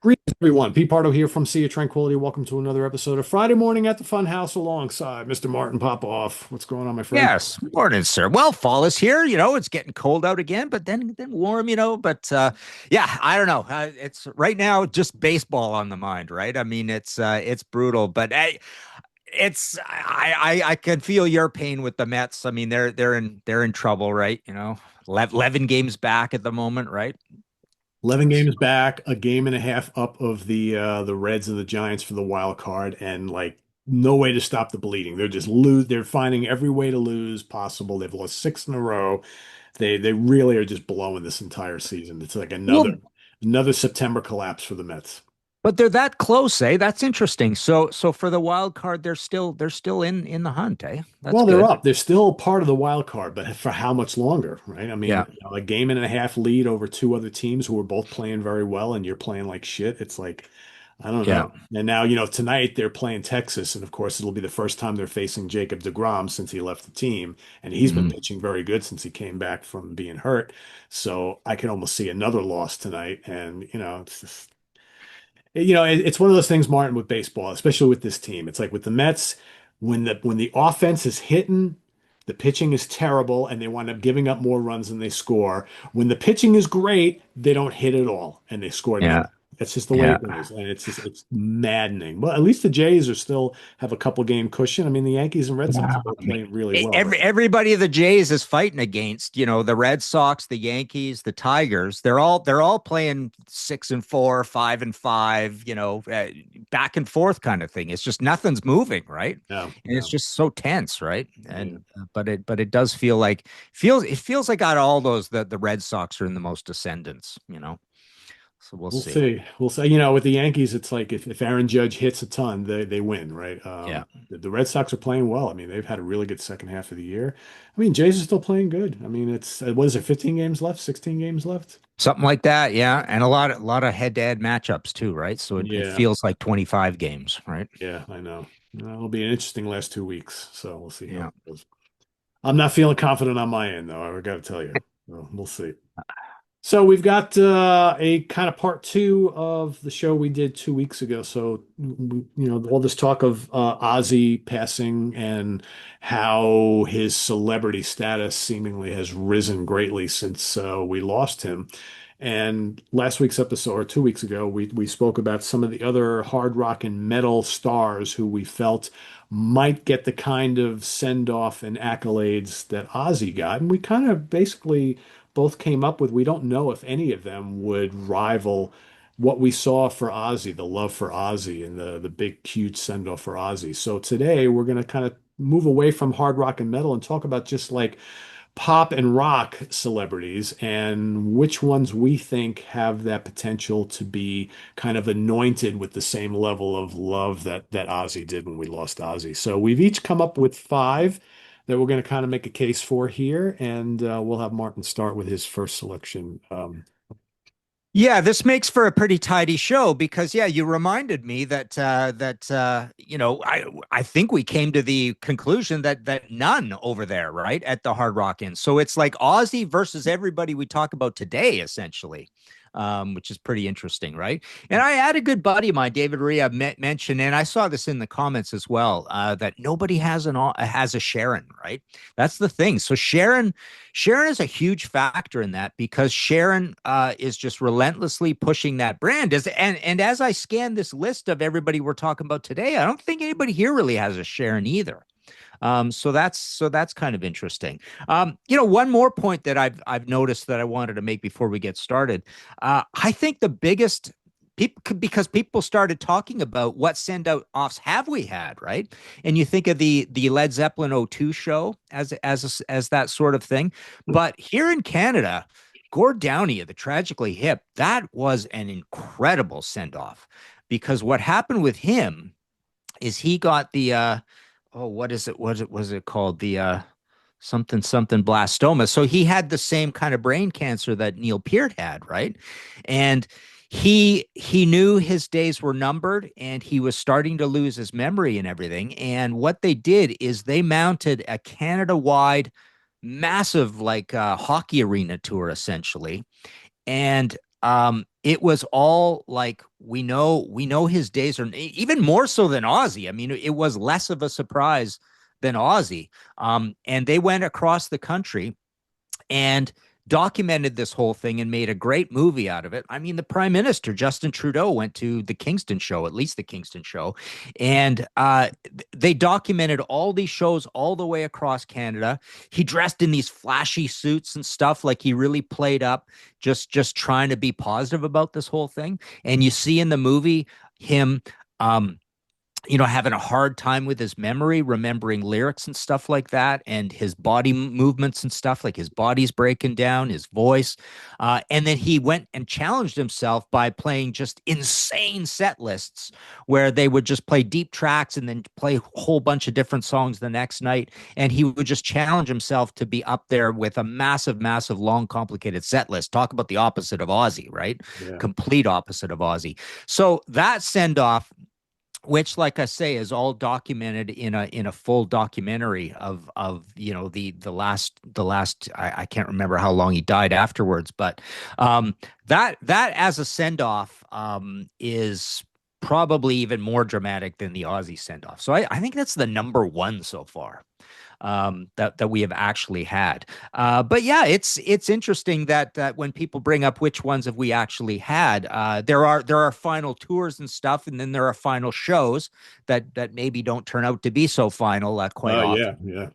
Greetings, everyone. Pete Pardo here from Sea of Tranquility. Welcome to another episode of Friday Morning at the Fun House alongside Mr. Martin Popoff. What's going on, my friend? Yes, morning, sir. Well, fall is here. It's getting cold out again, but then warm. But yeah, I don't know. It's right now just baseball on the mind, right? I mean, it's brutal, but I can feel your pain with the Mets. I mean, they're in trouble, right? 11 games back at the moment, right? 11 games back, a game and a half up of the Reds and the Giants for the wild card, and like no way to stop the bleeding. They're just lose. They're finding every way to lose possible. They've lost six in a row. They really are just blowing this entire season. It's like Well, another September collapse for the Mets. but they're that close, eh? That's interesting. So for the wild card, they're still in the hunt, eh? That's Well, they're good. up. They're still part of the wild card, but for how much longer, right? I mean, Yeah, a game and a half lead over two other teams who are both playing very well, and you're playing like shit. It's like, I don't yeah. know. And now, tonight they're playing Texas, and of course, it'll be the first time they're facing Jacob deGrom since he left the team, and he's been Mhm. pitching very good since he came back from being hurt. So I can almost see another loss tonight, and it's just, it's one of those things, Martin, with baseball, especially with this team. It's like with the Mets, when the offense is hitting, the pitching is terrible, and they wind up giving up more runs than they score. When the pitching is great, they don't hit at all, and they score Yeah, nothing. That's just the way yeah. it is, and it's maddening. Well, at least the Jays are still have a couple game cushion. I mean, the Yankees and Red Sox Yeah. are both I mean, playing really well right everybody the Jays is fighting against, the Red Sox, the Yankees, the Tigers. They're all playing 6-4, 5-5, back and forth kind of thing. It's just nothing's moving, right? now. And it's No, just so tense, right? no. And but it does feels like out of all those the Red Sox are in the most ascendance. So we'll We'll see. see. We'll see. With the Yankees, it's like if Aaron Judge hits a ton, they win, right? Yeah. The Red Sox are playing well. I mean, they've had a really good second half of the year. I mean, Jays are still playing good. I mean, it's what is it, 15 games left, 16 games left? Something like that, yeah, and a lot of head-to-head matchups too, right? So it Yeah, feels like 25 games, right? yeah, I know. It'll be an interesting last 2 weeks, so we'll see how Yeah. it goes. I'm not feeling confident on my end, though. I got to tell you. So we'll see. So we've got a kind of part two of the show we did 2 weeks ago. So, all this talk of Ozzy passing and how his celebrity status seemingly has risen greatly since we lost him. And last week's episode, or 2 weeks ago, we spoke about some of the other hard rock and metal stars who we felt might get the kind of send off and accolades that Ozzy got. And we kind of basically both came up with we don't know if any of them would rival what we saw for Ozzy, the love for Ozzy and the big huge send off for Ozzy. So today we're going to kind of move away from hard rock and metal and talk about just like pop and rock celebrities and which ones we think have that potential to be kind of anointed with the same level of love that Ozzy did when we lost Ozzy. So we've each come up with five that we're going to kind of make a case for here, and we'll have Martin start with his first selection. Yeah, this makes for a pretty tidy show because yeah, you reminded me that I think we came to the conclusion that none over there, right, at the Hard Rock Inn. So it's like Ozzy versus everybody we talk about today, essentially. Which is pretty interesting, right? And I had a good buddy of mine, David Ria, mentioned, and I saw this in the comments as well, that nobody has a Sharon, right? That's the thing. So Sharon is a huge factor in that because Sharon is just relentlessly pushing that brand. And as I scan this list of everybody we're talking about today, I don't think anybody here really has a Sharon either. So that's kind of interesting. One more point that I've noticed that I wanted to make before we get started. I think the biggest people because people started talking about what send out offs have we had, right? And you think of the Led Zeppelin '02 show as that sort of thing, but here in Canada. Gord Downey of the Tragically Hip, that was an incredible send off because what happened with him is he got the what is it? Was it called? The something blastoma. So he had the same kind of brain cancer that Neil Peart had, right? And he knew his days were numbered and he was starting to lose his memory and everything. And what they did is they mounted a Canada-wide massive like hockey arena tour essentially. And it was all like we know his days are even more so than Ozzy. I mean, it was less of a surprise than Ozzy. And they went across the country and documented this whole thing and made a great movie out of it. I mean, the Prime Minister, Justin Trudeau, went to the Kingston show, at least the Kingston show, and they documented all these shows all the way across Canada. He dressed in these flashy suits and stuff, like he really played up, just trying to be positive about this whole thing. And you see in the movie him having a hard time with his memory, remembering lyrics and stuff like that, and his body movements and stuff, like his body's breaking down, his voice. And then he went and challenged himself by playing just insane set lists where they would just play deep tracks and then play a whole bunch of different songs the next night. And he would just challenge himself to be up there with a massive, massive, long, complicated set list. Talk about the opposite of Ozzy, right? Yeah. Complete opposite of Ozzy. So that send off, which, like I say, is all documented in a full documentary of the last I can't remember how long he died afterwards, but that as a send off is probably even more dramatic than the Aussie send off. So I think that's the number one so far that we have actually had. But yeah, it's interesting that when people bring up which ones have we actually had, there are final tours and stuff, and then there are final shows that maybe don't turn out to be so final quite Oh often. yeah,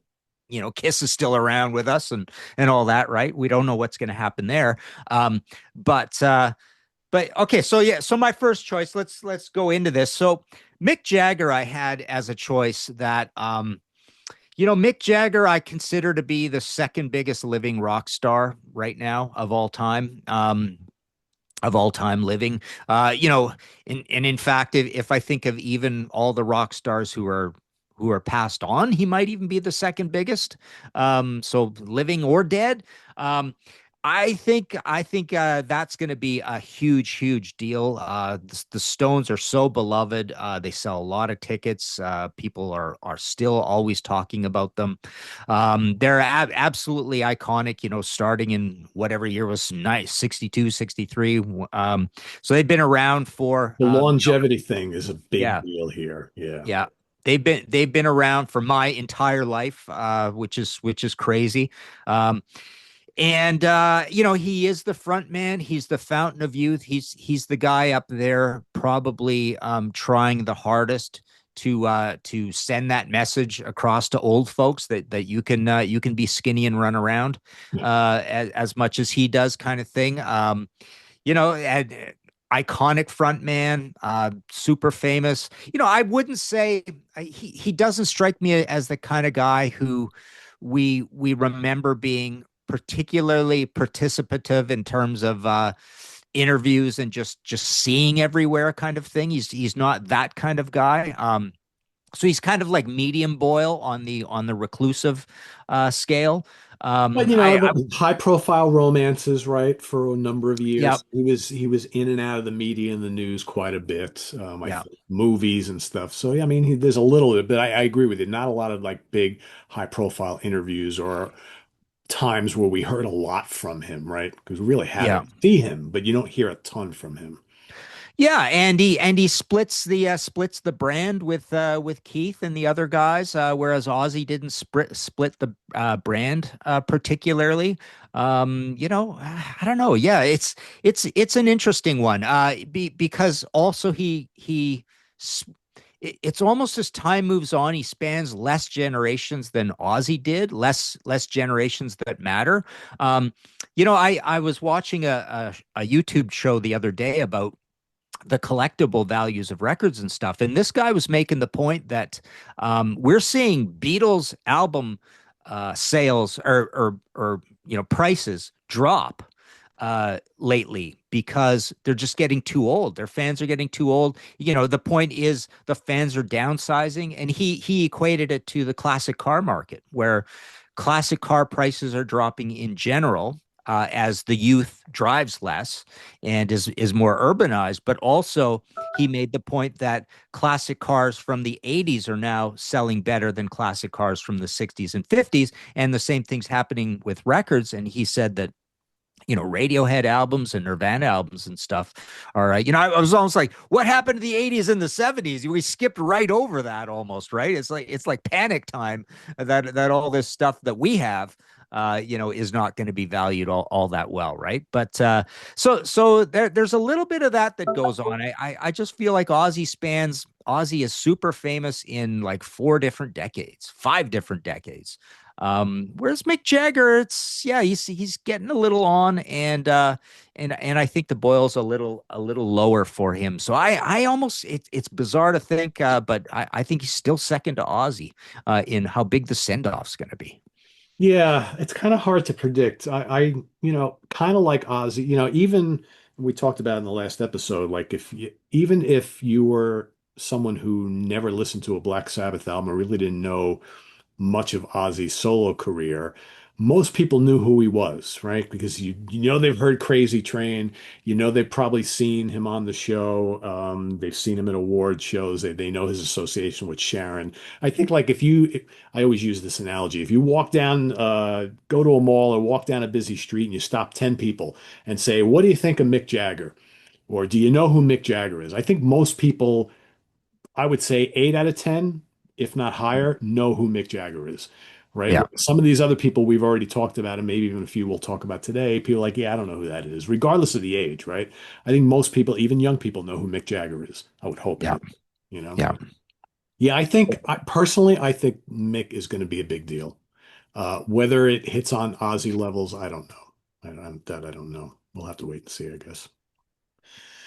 yeah. Kiss is still around with us and all that, right? We don't know what's going to happen there. Um, but okay, so yeah, so my first choice. Let's go into this. So Mick Jagger, I had as a choice that Mick Jagger, I consider to be the second biggest living rock star right now of all time. Of all time living, and in fact, if I think of even all the rock stars who are passed on, he might even be the second biggest. So living or dead. I think that's going to be a huge, huge deal. The Stones are so beloved. They sell a lot of tickets. People are still always talking about them. They're absolutely iconic. Starting in whatever year was nice, 62, 63. So they've been around for The longevity thing is a big yeah, deal here. Yeah. yeah. They've been around for my entire life, which is crazy. Um, and he is the front man. He's the fountain of youth. He's the guy up there, probably trying the hardest to send that message across to old folks that you can be skinny and run around as much as he does, kind of thing. And iconic front man, super famous. I wouldn't say he doesn't strike me as the kind of guy who we remember being particularly participative in terms of interviews and just seeing everywhere kind of thing. He's not that kind of guy. So he's kind of like medium boil on the reclusive scale. But I the high profile romances, right, for a number of Yeah, years. He was in and out of the media and the news quite a bit. I yeah. think movies and stuff. So yeah, I mean, there's a little bit, but I agree with you. Not a lot of like big high profile interviews or times where we heard a lot from him, right? Because we really Yeah. haven't see him, but you don't hear a ton from him. Yeah, and he splits the brand with Keith and the other guys, whereas Ozzy didn't split the brand particularly. I don't know. Yeah, it's an interesting one. Because also it's almost as time moves on, he spans less generations than Ozzy did, less generations that matter. I was watching a YouTube show the other day about the collectible values of records and stuff. And this guy was making the point that we're seeing Beatles album sales or prices drop lately because they're just getting too old. Their fans are getting too old. The point is the fans are downsizing, and he equated it to the classic car market, where classic car prices are dropping in general, as the youth drives less and is more urbanized. But also, he made the point that classic cars from the 80s are now selling better than classic cars from the 60s and 50s, and the same thing's happening with records. And he said that Radiohead albums and Nirvana albums and stuff are, I was almost like, what happened to the 80s and the 70s? We skipped right over that almost, right? It's like panic time that all this stuff that we have, is not going to be valued all that well, right? But so there's a little bit of that goes on. I just feel like Ozzy is super famous in like four different decades, five different decades. Whereas Mick Jagger, it's yeah, he's getting a little on, and I think the boil's a little lower for him. So I almost it's bizarre to think, but I think he's still second to Ozzy in how big the send off's going to be. Yeah, it's kind of hard to predict. Kind of like Ozzy, even we talked about in the last episode, like even if you were someone who never listened to a Black Sabbath album or really didn't know much of Ozzy's solo career, most people knew who he was, right? Because they've heard Crazy Train, they've probably seen him on the show, they've seen him at award shows, they know his association with Sharon. I think like I always use this analogy, if you go to a mall or walk down a busy street and you stop 10 people and say, "What do you think of Mick Jagger?" Or "Do you know who Mick Jagger is?" I think most people, I would say 8 out of 10, if not higher, know who Mick Jagger is, right? Yeah, Some of these other people we've already talked about, and maybe even a few we'll talk about today, people are like, yeah, I don't know who that is, regardless of the age, right? I think most people, even young people, know who Mick Jagger is. I would hope yeah, anyway, you know? yeah. Yeah, personally, I think Mick is going to be a big deal. Whether it hits on Ozzy levels, I don't know. I don't know. We'll have to wait and see, I guess.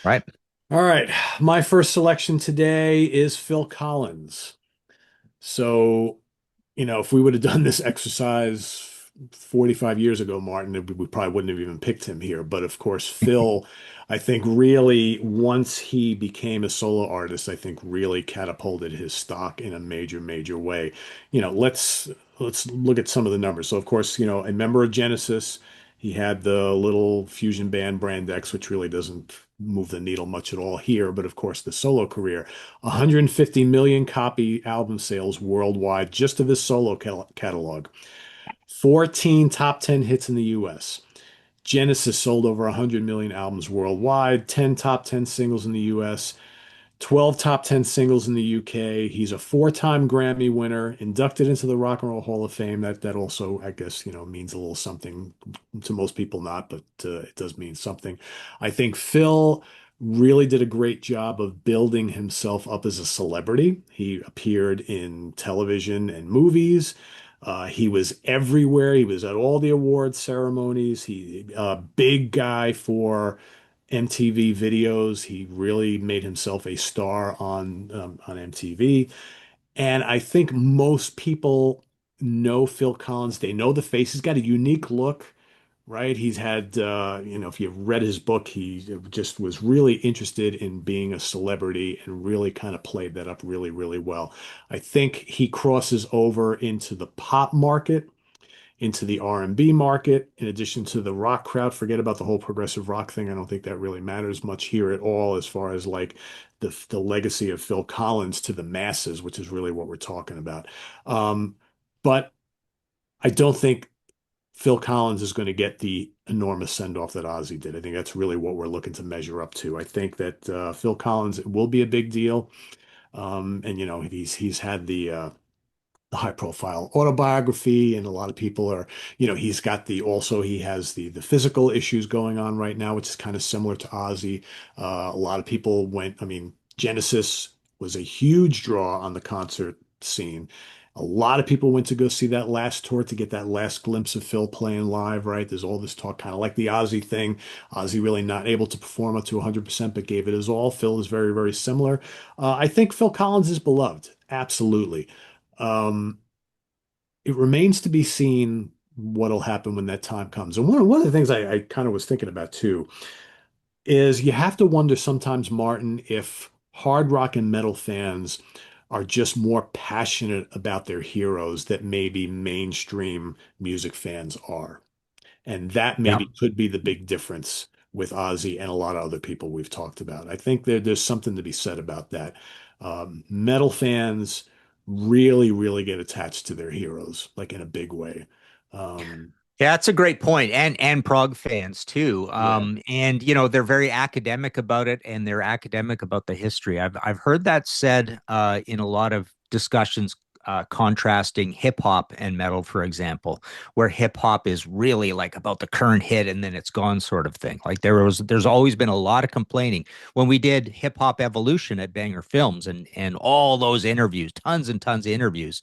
Right. All right. My first selection today is Phil Collins. So, if we would have done this exercise 45 years ago, Martin, we probably wouldn't have even picked him here. But of course, Phil, I think really once he became a solo artist, I think really catapulted his stock in a major, major way. Let's look at some of the numbers. So of course, a member of Genesis, he had the little fusion band Brand X, which really doesn't move the needle much at all here. But of course, the solo career, 150 million copy album sales worldwide just of his solo catalog. 14 top 10 hits in the US. Genesis sold over 100 million albums worldwide, 10 top 10 singles in the US, 12 top 10 singles in the UK. He's a four-time Grammy winner, inducted into the Rock and Roll Hall of Fame. That also, I guess, means a little something to most people, not, but it does mean something. I think Phil really did a great job of building himself up as a celebrity. He appeared in television and movies. He was everywhere. He was at all the awards ceremonies. He a big guy for MTV videos. He really made himself a star on MTV. And I think most people know Phil Collins. They know the face. He's got a unique look, right? He's had, if you've read his book, he just was really interested in being a celebrity and really kind of played that up really, really well. I think he crosses over into the pop market, into the R&B market, in addition to the rock crowd. Forget about the whole progressive rock thing. I don't think that really matters much here at all as far as like the legacy of Phil Collins to the masses, which is really what we're talking about. But I don't think Phil Collins is going to get the enormous send-off that Ozzy did. I think that's really what we're looking to measure up to. I think that Phil Collins will be a big deal. And he's had the high profile autobiography, and a lot of people are, he's got he has the physical issues going on right now, which is kind of similar to Ozzy. A lot of people I mean, Genesis was a huge draw on the concert scene. A lot of people went to go see that last tour to get that last glimpse of Phil playing live, right? There's all this talk, kind of like the Ozzy thing. Ozzy really not able to perform up to 100%, but gave it his all. Phil is very, very similar. I think Phil Collins is beloved. Absolutely. Um, it remains to be seen what'll happen when that time comes. And one of the things I kind of was thinking about too is you have to wonder sometimes, Martin, if hard rock and metal fans are just more passionate about their heroes that maybe mainstream music fans are. And that Yeah. maybe could be the big difference with Ozzy and a lot of other people we've talked about. I think there's something to be said about that. Metal fans really, really get attached to their heroes, like in a big way. Um, Yeah, that's a great point. And prog fans too. Yeah. And they're very academic about it, and they're academic about the history. I've heard that said in a lot of discussions, contrasting hip hop and metal, for example, where hip hop is really like about the current hit and then it's gone sort of thing. Like there's always been a lot of complaining when we did Hip Hop Evolution at Banger Films, and all those interviews, tons and tons of interviews.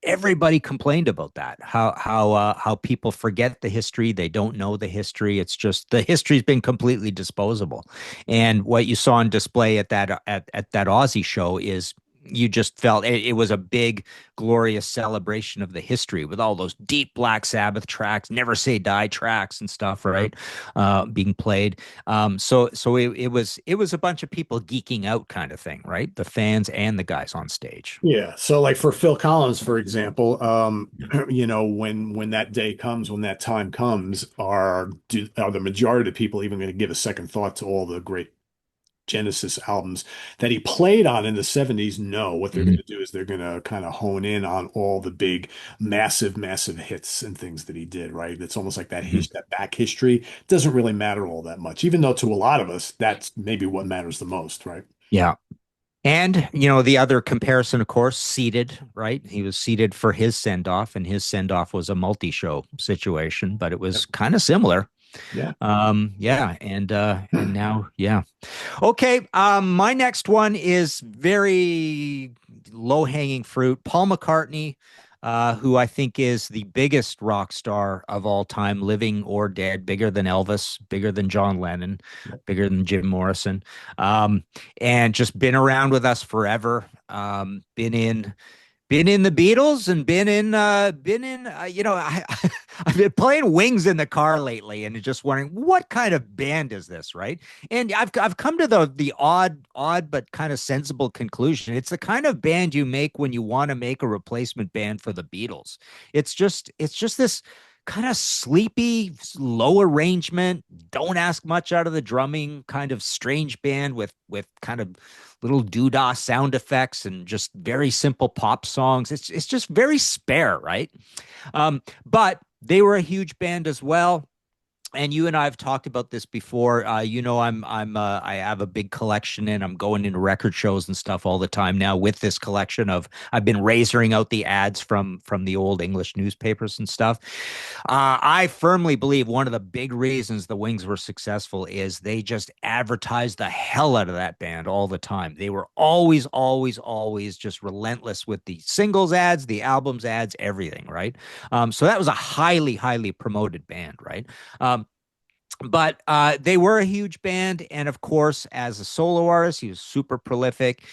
Everybody complained about that. How people forget the history, they don't know the history. It's just the history's been completely disposable. And what you saw on display at that Aussie show is, you just felt it was a big glorious celebration of the history with all those deep Black Sabbath tracks, Never Say Die tracks and stuff, right? Being played. So it was a bunch of people geeking out kind of thing, right? The fans and the guys on stage. Yeah. So like for Phil Collins, for example, when that day comes, when that time comes, are the majority of people even going to give a second thought to all the great Genesis albums that he played on in the 70s? No, what they're going Mhm. to do is they're going to kind of hone in on all the big, massive, massive hits and things that he did, right? It's almost like Mhm. that back history doesn't really matter all that much, even though to a lot of us, that's maybe what matters the most, right? Yeah. And, the other comparison, of course, seated, right? He was seated for his send off, and his send off was a multi show situation, but it Yep. was kind of similar. Yeah. Yeah. And now, yeah. Okay. My next one is very low hanging fruit. Paul McCartney, who I think is the biggest rock star of all time, living or dead, bigger than Elvis, bigger than John Lennon, bigger than Jim Morrison, um, and just been around with us forever. Been in the Beatles and been in I've been playing Wings in the car lately and just wondering what kind of band is this, right? And I've come to the odd but kind of sensible conclusion. It's the kind of band you make when you want to make a replacement band for the Beatles. It's just this kind of sleepy, low arrangement, don't ask much out of the drumming, kind of strange band with kind of little doodah sound effects and just very simple pop songs. It's just very spare, right? But they were a huge band as well. And you and I have talked about this before. I have a big collection, and I'm going into record shows and stuff all the time now with this collection of. I've been razoring out the ads from the old English newspapers and stuff. I firmly believe one of the big reasons the Wings were successful is they just advertised the hell out of that band all the time. They were always, always, always just relentless with the singles ads, the albums ads, everything, right? So that was a highly, highly promoted band, right? Um, but they were a huge band, and of course, as a solo artist, he was super prolific.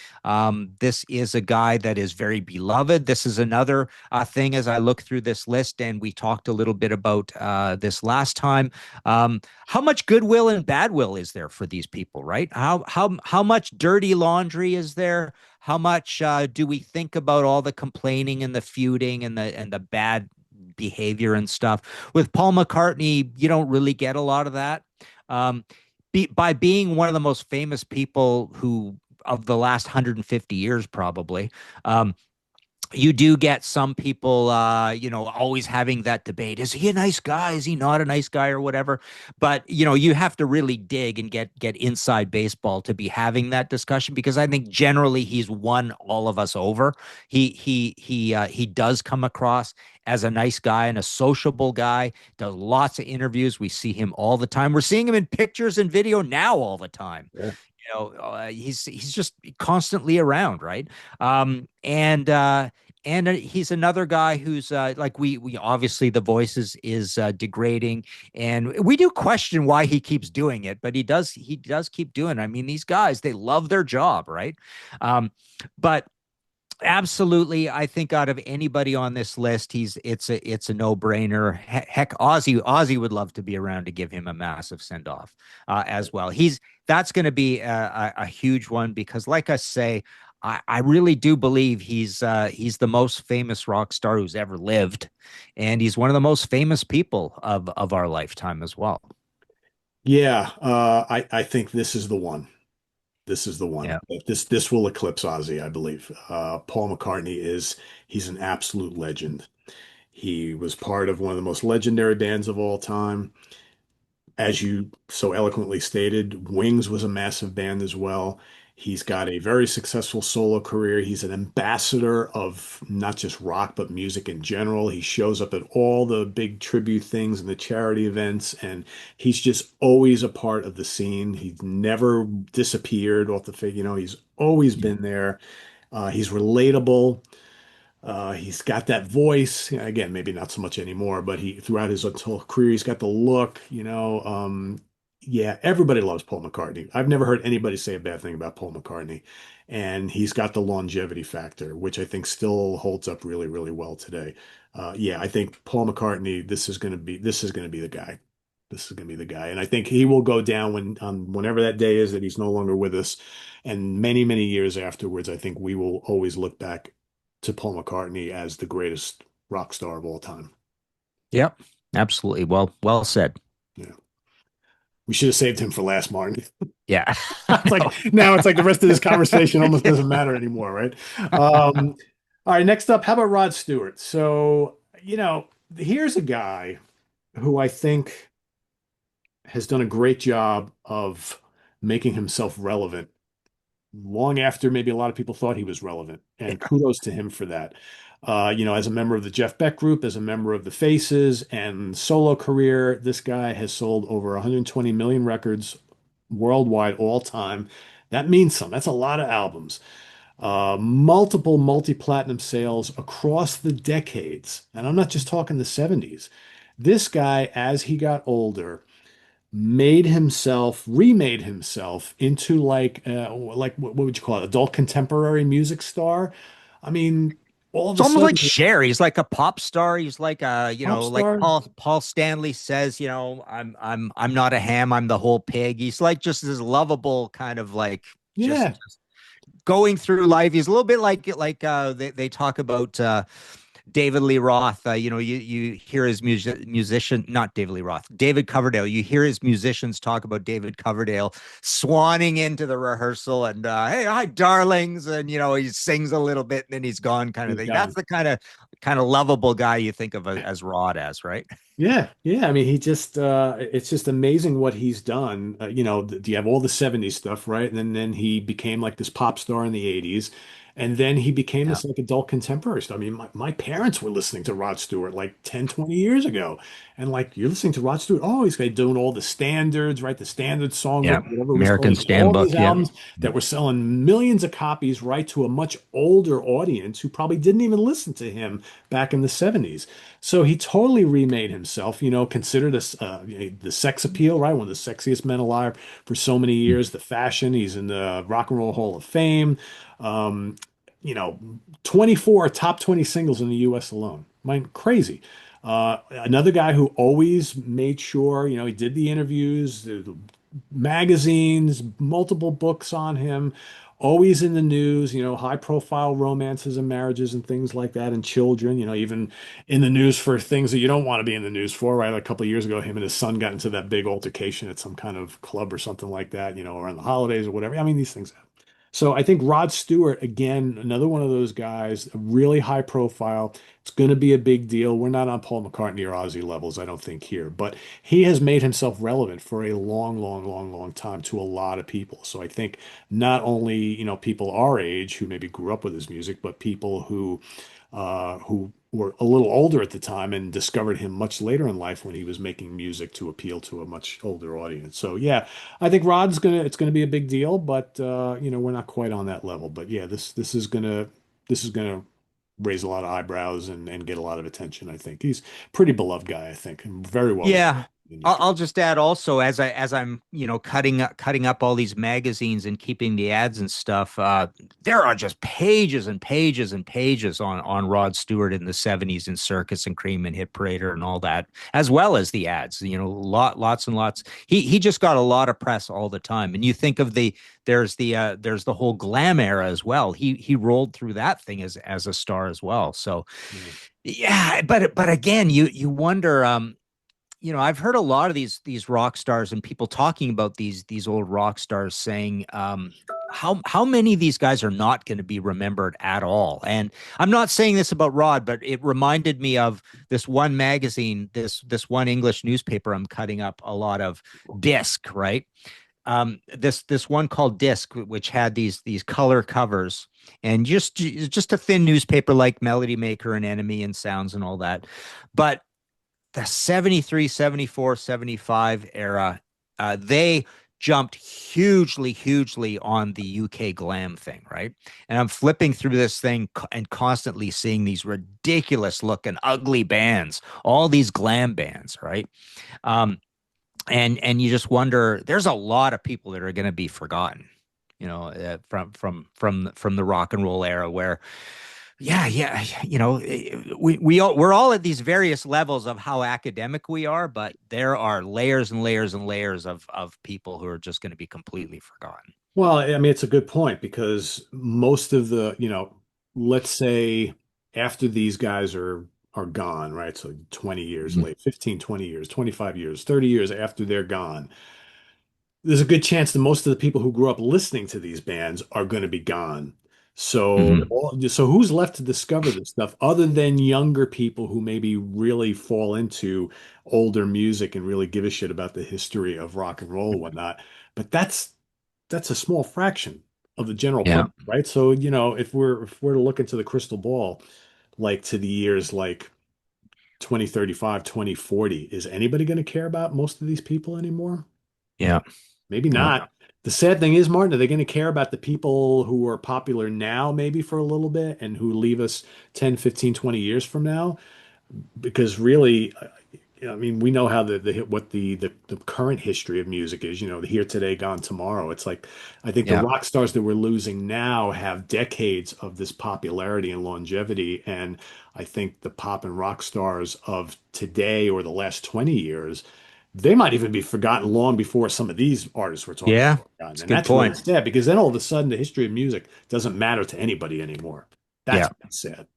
This is a guy that is very beloved. This is another thing as I look through this list, and we talked a little bit about this last time. How much goodwill and badwill is there for these people, right? How much dirty laundry is there? How much do we think about all the complaining and the feuding and the bad behavior and stuff? With Paul McCartney, you don't really get a lot of that. Um, by being one of the most famous people who of the last 150 years, probably, um, you do get some people, always having that debate. Is he a nice guy? Is he not a nice guy or whatever? But, you have to really dig and get inside baseball to be having that discussion, because I think generally he's won all of us over. He does come across as a nice guy and a sociable guy, does lots of interviews. We see him all the time. We're seeing him in pictures and video now all the time. Yeah. He's just constantly around, right? And he's another guy who's like we obviously the voice is degrading, and we do question why he keeps doing it, but he does keep doing it. I mean, these guys, they love their job, right? But absolutely, I think out of anybody on this list, it's a no-brainer. Heck, Ozzy would love to be around to give him a massive send-off as well. That's going to be a huge one because, like I say, I really do believe he's the most famous rock star who's ever lived, and he's one of the most famous people of our lifetime as well. Yeah, I think this is the one. This is the one. Yeah. This will eclipse Ozzy, I believe. Paul McCartney he's an absolute legend. He was part of one of the most legendary bands of all time. As you so eloquently stated, Wings was a massive band as well. He's got a very successful solo career. He's an ambassador of not just rock, but music in general. He shows up at all the big tribute things and the charity events, and he's just always a part of the scene. He's never disappeared off the face. He's always been there. He's relatable. He's got that voice. Again, maybe not so much anymore, but he throughout his whole career, he's got the look. Yeah, everybody loves Paul McCartney. I've never heard anybody say a bad thing about Paul McCartney, and he's got the longevity factor, which I think still holds up really, really well today. Yeah, I think Paul McCartney. This is going to be the guy. This is going to be the guy, and I think he will go down whenever that day is that he's no longer with us, and many, many years afterwards. I think we will always look back to Paul McCartney as the greatest rock star of all time. Yep, absolutely. Well said. Yeah. We should have saved him for last, Martin. Yeah. It's like now it's like the rest of this conversation almost doesn't matter anymore, right? All right, next up, how about Rod Stewart? So, here's a guy who I think has done a great job of making himself relevant long after maybe a lot of people thought he was relevant. And kudos to him for that. As a member of the Jeff Beck group, as a member of the Faces and solo career, this guy has sold over 120 million records worldwide all time. That means something. That's a lot of albums. Multiple multi-platinum sales across the decades. And I'm not just talking the 70s. This guy, as he got older, remade himself into like what would you call it? Adult contemporary music star. I mean, all of It's a almost like sudden, Cher. He's like a pop star. He's like pop like star. Paul Stanley says, I'm not a ham, I'm the whole pig. He's like just this lovable kind of like Yeah, just going through life. He's a little bit like they talk about David Lee Roth. You hear his musician, not David Lee Roth, David Coverdale. You hear his musicians talk about David Coverdale swanning into the rehearsal and hey, hi, darlings, and he sings a little bit and then he's gone, kind of he's thing. That's gone. the kind of lovable guy you think of as Rod as, right? Yeah, yeah. I mean, it's just amazing what he's done. You have all the 70s stuff, right? And then he became like this pop star in the 80s. And then he became Yeah, this like adult contemporary star. I mean, my parents were listening to Rod Stewart like 10, 20 years ago. And like, you're listening to Rod Stewart. Oh, he's like doing all the standards, right? The standard yeah. songbook, whatever it was American called. All these Standbook. Yep. albums that were selling millions of copies, right, to a much older audience who probably didn't even listen to him back in the 70s. So he totally remade himself, considered the sex appeal, right? One of the sexiest men alive for so many years, the fashion. He's in the Rock and Roll Hall of Fame. Um, you know, 24 top 20 singles in the US alone. Crazy. Another guy who always made sure, he did the interviews, the magazines, multiple books on him, always in the news, high profile romances and marriages and things like that, and children, even in the news for things that you don't want to be in the news for, right? Like a couple of years ago, him and his son got into that big altercation at some kind of club or something like that, around the holidays or whatever. I mean, these things happen. So I think Rod Stewart, again, another one of those guys, really high profile. It's going to be a big deal. We're not on Paul McCartney or Ozzy levels, I don't think here, but he has made himself relevant for a long, long, long, long time to a lot of people. So I think not only, people our age who maybe grew up with his music, but people who were a little older at the time and discovered him much later in life when he was making music to appeal to a much older audience. So yeah, I think it's gonna be a big deal, but we're not quite on that level. But yeah, this is gonna raise a lot of eyebrows and get a lot of attention. I think he's a pretty beloved guy, I think, and very well respected Yeah. in the I'll, industry. I'll just add also as I'm cutting up all these magazines and keeping the ads and stuff. There are just pages and pages and pages on Rod Stewart in the '70s and Circus and Cream and Hit Parader and all that, as well as the ads. Lots and lots. He just got a lot of press all the time. And you think of there's the whole glam era as well. He rolled through that thing as a star as well. So Yeah. yeah, but again, you wonder. I've heard a lot of these rock stars and people talking about these old rock stars saying how many of these guys are not going to be remembered at all? And I'm not saying this about Rod, but it reminded me of this one magazine, this one English newspaper I'm cutting up a lot of, Disc, right? This one called Disc, which had these color covers, and just a thin newspaper like Melody Maker and Enemy and Sounds and all that. But the 73, 74, 75 era, they jumped hugely on the UK glam thing, right? And I'm flipping through this thing and constantly seeing these ridiculous looking ugly bands, all these glam bands, right? Um, and you just wonder, there's a lot of people that are going to be forgotten, from the rock and roll era, where yeah, we're all at these various levels of how academic we are, but there are layers and layers and layers of people who are just going to be completely forgotten. Well, I mean, it's a good point because most of the, let's say after these guys are gone, right? So 20 years Mhm. late, 15, 20 years, 25 years, 30 years after they're gone, there's a good chance that most of the people who grew up listening to these bands are going to be gone. So, Mhm. so who's left to discover this stuff other than younger people who maybe really fall into older music and really give a shit about the history of rock and roll and whatnot? But that's a small fraction of the general Yeah. public, right? So, if we're to look into the crystal ball, like to the years like 2035, 2040, is anybody going to care about most of these people anymore? Yeah. Maybe Yeah. not. The sad thing is, Martin, are they going to care about the people who are popular now, maybe for a little bit, and who leave us 10, 15, 20 years from now? Because really, I mean, we know how the current history of music is, the here today, gone tomorrow. It's like I think the Yeah. rock stars that we're losing now have decades of this popularity and longevity. And I think the pop and rock stars of today or the last 20 years, they might even be forgotten long before some of these artists we're talking Yeah. about are forgotten. It's a And good that's really point. sad because then all of a sudden the history of music doesn't matter to anybody anymore. That's Yeah. what's sad.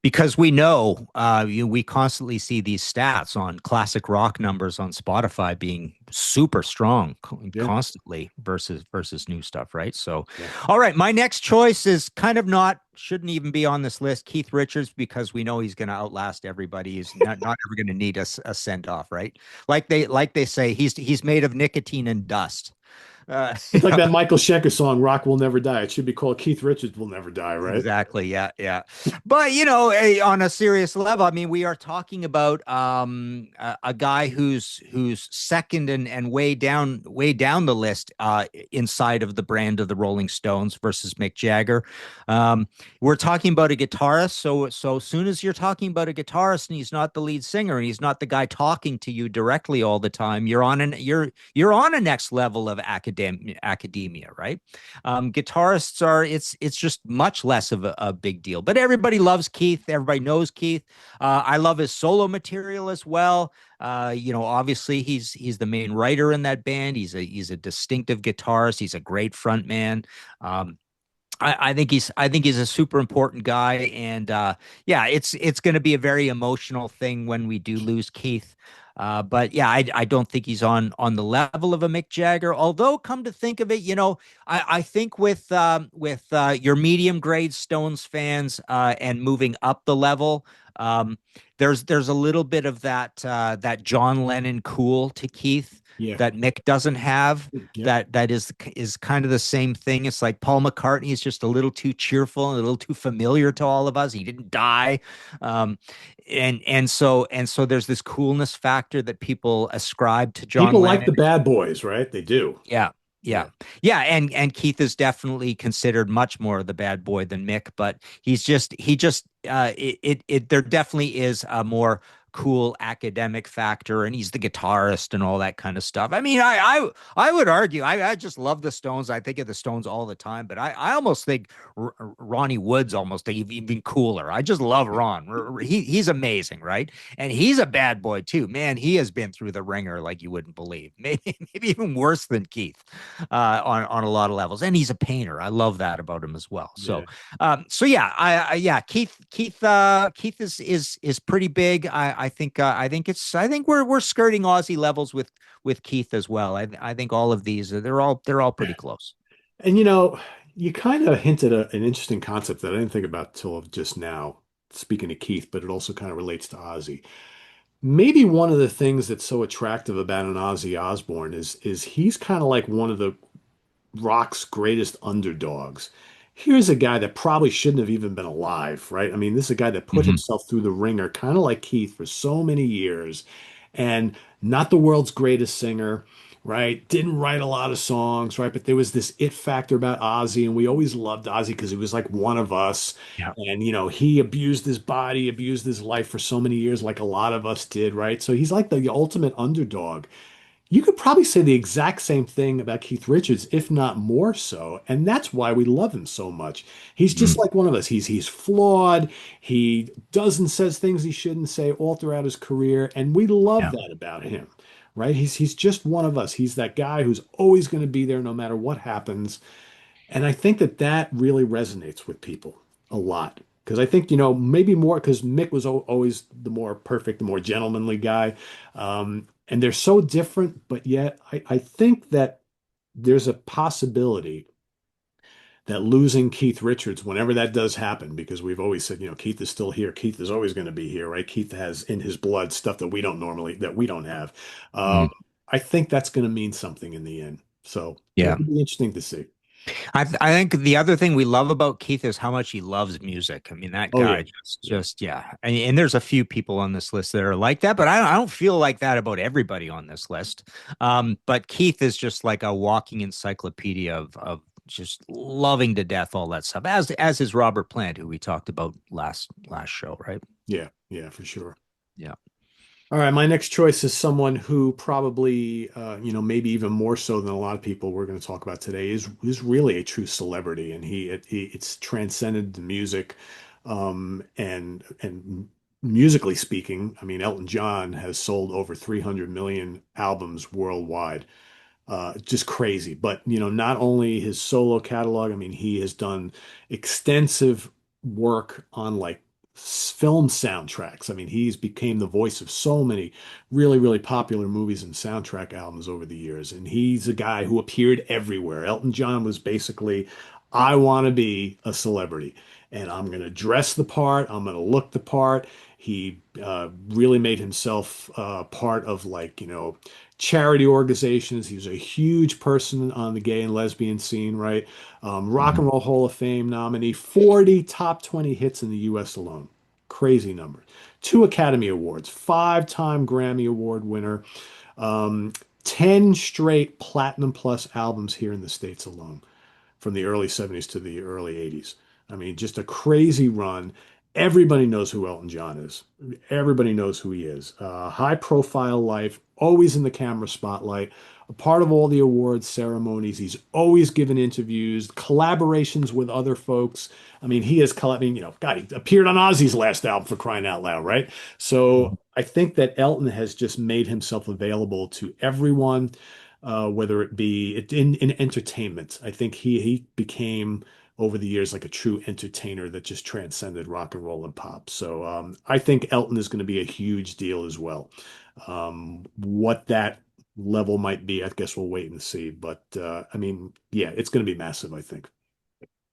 Because we know, we constantly see these stats on classic rock numbers on Spotify being super strong Yeah. constantly versus new stuff, right? So, Yeah. all right, my next choice is kind of not shouldn't even be on this list, Keith Richards, because we know he's going to outlast everybody. He's not ever going to need a send off, right? Like they say, he's made of nicotine and dust. It's like that Michael Schenker song, Rock Will Never Die. It should be called Keith Richards Will Never Die, right? Exactly. Yeah. Yeah. But on a serious level, I mean, we are talking about a guy who's second and way down the list inside of the brand of the Rolling Stones versus Mick Jagger. We're talking about a guitarist. So as soon as you're talking about a guitarist and he's not the lead singer and he's not the guy talking to you directly all the time, you're on a next level of academia, right? Guitarists are it's just much less of a big deal. But everybody loves Keith. Everybody knows Keith. I love his solo material as well. Obviously he's the main writer in that band. He's a distinctive guitarist. He's a great front man. Um, I think he's a super important guy, and yeah, it's going to be a very emotional thing when we do lose Keith. But yeah, I don't think he's on the level of a Mick Jagger. Although, come to think of it, I think with your medium grade Stones fans and moving up the level, um, there's a little bit of that John Lennon cool to Keith Yeah. that Mick doesn't have. Yep. That is kind of the same thing. It's like Paul McCartney is just a little too cheerful and a little too familiar to all of us. He didn't die, um, and so there's this coolness factor that people ascribe to John People like Lennon. the bad boys, right? They do. Yeah, Yeah. yeah, yeah, and Keith is definitely considered much more the bad boy than Mick, but he just there definitely is a more cool academic factor, and he's the guitarist and all that kind of stuff. I mean, I would argue I just love the Stones. I think of the Stones all the time, but I almost think Ronnie Wood's almost even cooler. I just love Ron. He's amazing, right? And he's a bad boy too. Man, he has been through the ringer like you wouldn't believe. Maybe even worse than Keith on a lot of levels. And he's a painter. I love that about him as well. Yeah. So yeah, yeah, Keith is pretty big. I think we're skirting Aussie levels with Keith as well. I think all of these they're all pretty close. And you kind of hinted an interesting concept that I didn't think about till just now, speaking to Keith, but it also kind of relates to Ozzy. Maybe one of the things that's so attractive about an Ozzy Osbourne is he's kind of like one of the rock's greatest underdogs. Here's a guy that probably shouldn't have even been alive, right? I mean, this is a guy that put Hmm. himself through the ringer, kind of like Keith, for so many years, and not the world's greatest singer, right? Didn't write a lot of songs, right? But there was this it factor about Ozzy, and we always loved Ozzy because he was like one of us. Yeah. And, he abused his body, abused his life for so many years, like a lot of us did, right? So he's like the ultimate underdog. You could probably say the exact same thing about Keith Richards, if not more so, and that's why we love him so much. He's just Mm. like one of us. He's flawed. He does and says things he shouldn't say all throughout his career, and we love Yeah. that about him, right? He's just one of us. He's that guy who's always going to be there no matter what happens. And I think that that really resonates with people a lot. Because I think, maybe more because Mick was always the more perfect, the more gentlemanly guy. And they're so different, but yet I think that there's a possibility that losing Keith Richards, whenever that does happen, because we've always said, Keith is still here. Keith is always going to be here, right? Keith has in his blood stuff that we don't have. Um, Mm. I think that's going to mean something in the end. So Yeah. it'll be interesting to see. I think the other thing we love about Keith is how much he loves music. I mean, that Oh, yeah. guy Yeah. yeah. And there's a few people on this list that are like that, but I don't feel like that about everybody on this list. But Keith is just like a walking encyclopedia of just loving to death all that stuff. As is Robert Plant, who we talked about last show, right? Yeah, yeah, for sure. Yeah. All right, my next choice is someone who probably, maybe even more so than a lot of people we're going to talk about today is really a true celebrity, and it's transcended the music, and musically speaking, I mean, Elton John has sold over 300 million albums worldwide. Just crazy. But, not only his solo catalog, I mean, he has done extensive work on like film soundtracks. I mean, he's became the voice of so many really, really popular movies and soundtrack albums over the years. And he's a guy who appeared everywhere. Elton John was basically, I want to be a celebrity and I'm going to dress the part, I'm going to look the part. He really made himself part of like, charity organizations. He was a huge person on the gay and lesbian scene, right? Rock Mhm. and Roll Hall of Fame nominee, 40 top 20 hits in the US alone. Crazy number. Two Academy Awards, five-time Grammy Award winner, um, 10 straight Platinum Plus albums here in the States alone from the early 70s to the early 80s. I mean, just a crazy run. Everybody knows who Elton John is. Everybody knows who he is. High profile life, always in the camera spotlight, a part of all the awards ceremonies. He's always given interviews, collaborations with other folks. I mean, he has, I mean, God, he appeared on Ozzy's last album for crying out loud, right? So I think that Elton has just made himself available to everyone, whether it be in entertainment. I think he became over the years like a true entertainer that just transcended rock and roll and pop. So I think Elton is going to be a huge deal as well. What that level might be, I guess we'll wait and see. But I mean, yeah, it's going to be massive, I think.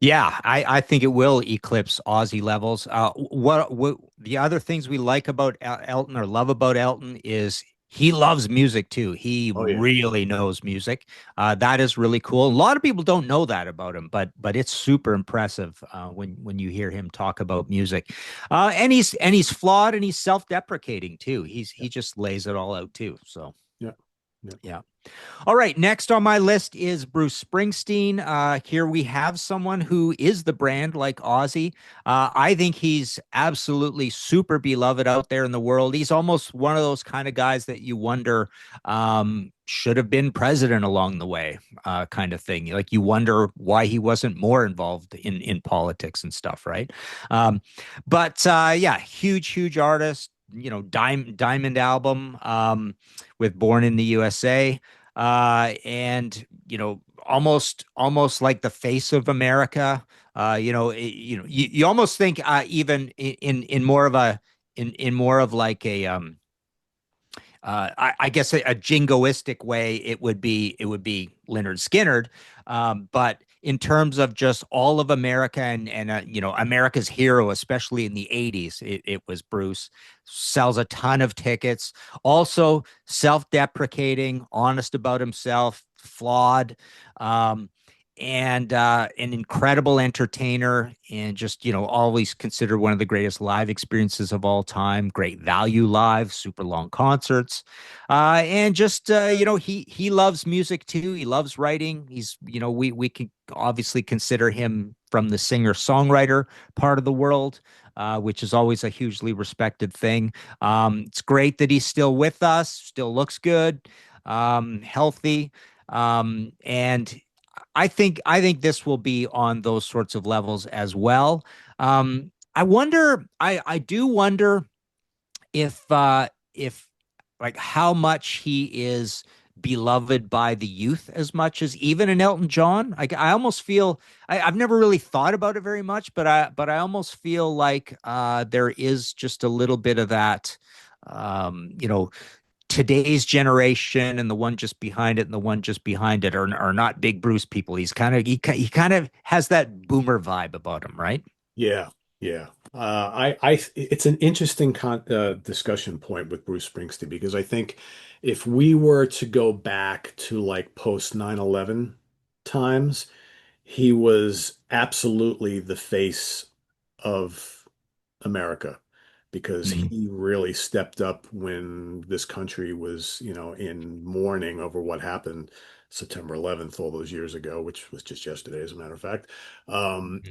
Yeah, I think it will eclipse Aussie levels. What the other things we like about Elton or love about Elton is he loves music too. He Oh yeah. really knows music. That is really cool. A lot of people don't know that about him, but it's super impressive when you hear him talk about music. And he's flawed and he's self-deprecating too. Yeah. He just lays it all out too. So Yeah. Yeah. yeah. All right, next on my list is Bruce Springsteen. Here we have someone who is the brand like Ozzy. I think he's absolutely super beloved out there in the world. He's almost one of those kind of guys that you wonder should have been president along the way, kind of thing. Like you wonder why he wasn't more involved in politics and stuff, right? Um, but yeah, huge artist. Diamond album with Born in the USA, and almost like the face of America. You almost think even in more of a in more of like a I guess a jingoistic way, it would be Leonard Skinnerd, but in terms of just all of America and you know, America's hero, especially in the 80s. It was Bruce. Sells a ton of tickets. Also self-deprecating, honest about himself, flawed. Um, and an incredible entertainer, and just, you know, always considered one of the greatest live experiences of all time. Great value live, super long concerts, and just you know, he loves music too. He loves writing. He's, you know, we can obviously consider him from the singer songwriter part of the world, which is always a hugely respected thing. It's great that he's still with us, still looks good, healthy, and I think this will be on those sorts of levels as well. I do wonder if like how much he is beloved by the youth as much as even an Elton John. I almost feel I've never really thought about it very much, but I almost feel like there is just a little bit of that. You know, today's generation and the one just behind it and the one just behind it are not big Bruce people. He kind of has that boomer vibe about him, right? Yeah, yeah. It's an interesting discussion point with Bruce Springsteen because I think if we were to go back to like post 9/11 times, he was absolutely the face of America because Mhm. he really stepped up when this country was, you know, in mourning over what happened September 11th all those years ago, which was just yesterday, as a matter of fact. Um,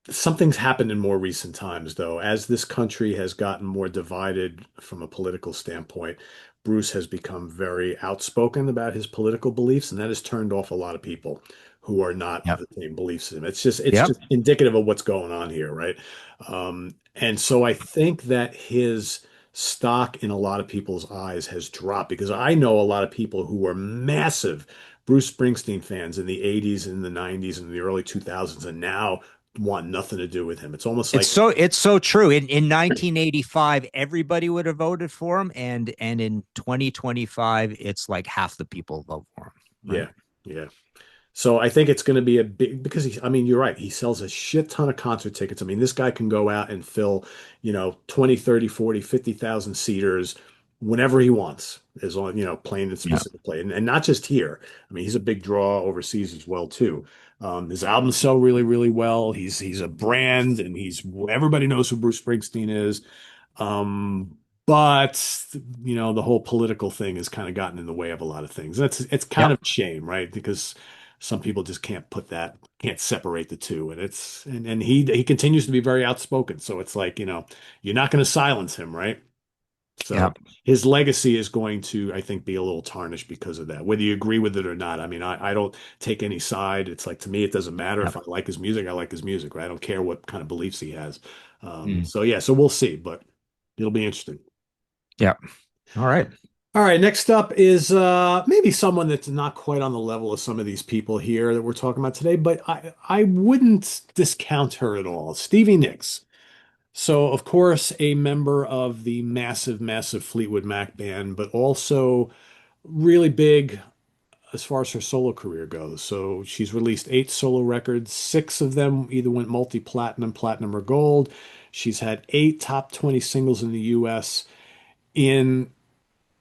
Something's happened in more recent times, though. As this country has gotten more divided from a political standpoint, Bruce has become very outspoken about his political beliefs, and that has turned off a lot of people who are not of Yep. the same belief system. It's just Yep. indicative of what's going on here, right? And so I think that his stock in a lot of people's eyes has dropped because I know a lot of people who were massive Bruce Springsteen fans in the 80s and the 90s and the early 2000s, and now want nothing to do with him. It's almost like, It's so true. In 1985, everybody would have voted for him, and in 2025, it's like half the people vote for him, right? yeah, yeah. So I think it's going to be a big because I mean, you're right. He sells a shit ton of concert tickets. I mean, this guy can go out and fill, you know, 20, 30, 40, 50,000 seaters whenever he wants, as long, you know, playing the Yeah. specific play. And not just here. I mean, he's a big draw overseas as well, too. His albums sell really, really well. He's a brand and he's everybody knows who Bruce Springsteen is. But you know, the whole political thing has kind of gotten in the way of a lot of things. It's kind Yep. of a shame, right? Because some people just can't separate the two. And and he continues to be very outspoken. So it's like, you know, you're not going to silence him, right? So Yep. his legacy is going to, I think, be a little tarnished because of that, whether you agree with it or not. I mean, I don't take any side. It's like to me, it doesn't matter if Yep. I like his music, I like his music, right? I don't care what kind of beliefs he has. Mm. So yeah, so we'll see, but it'll be interesting. Yep. All right. All right, next up is maybe someone that's not quite on the level of some of these people here that we're talking about today, but I wouldn't discount her at all. Stevie Nicks. So, of course, a member of the massive, massive Fleetwood Mac band, but also really big as far as her solo career goes. So she's released 8 solo records. 6 of them either went multi-platinum, platinum, or gold. She's had 8 top 20 singles in the US. In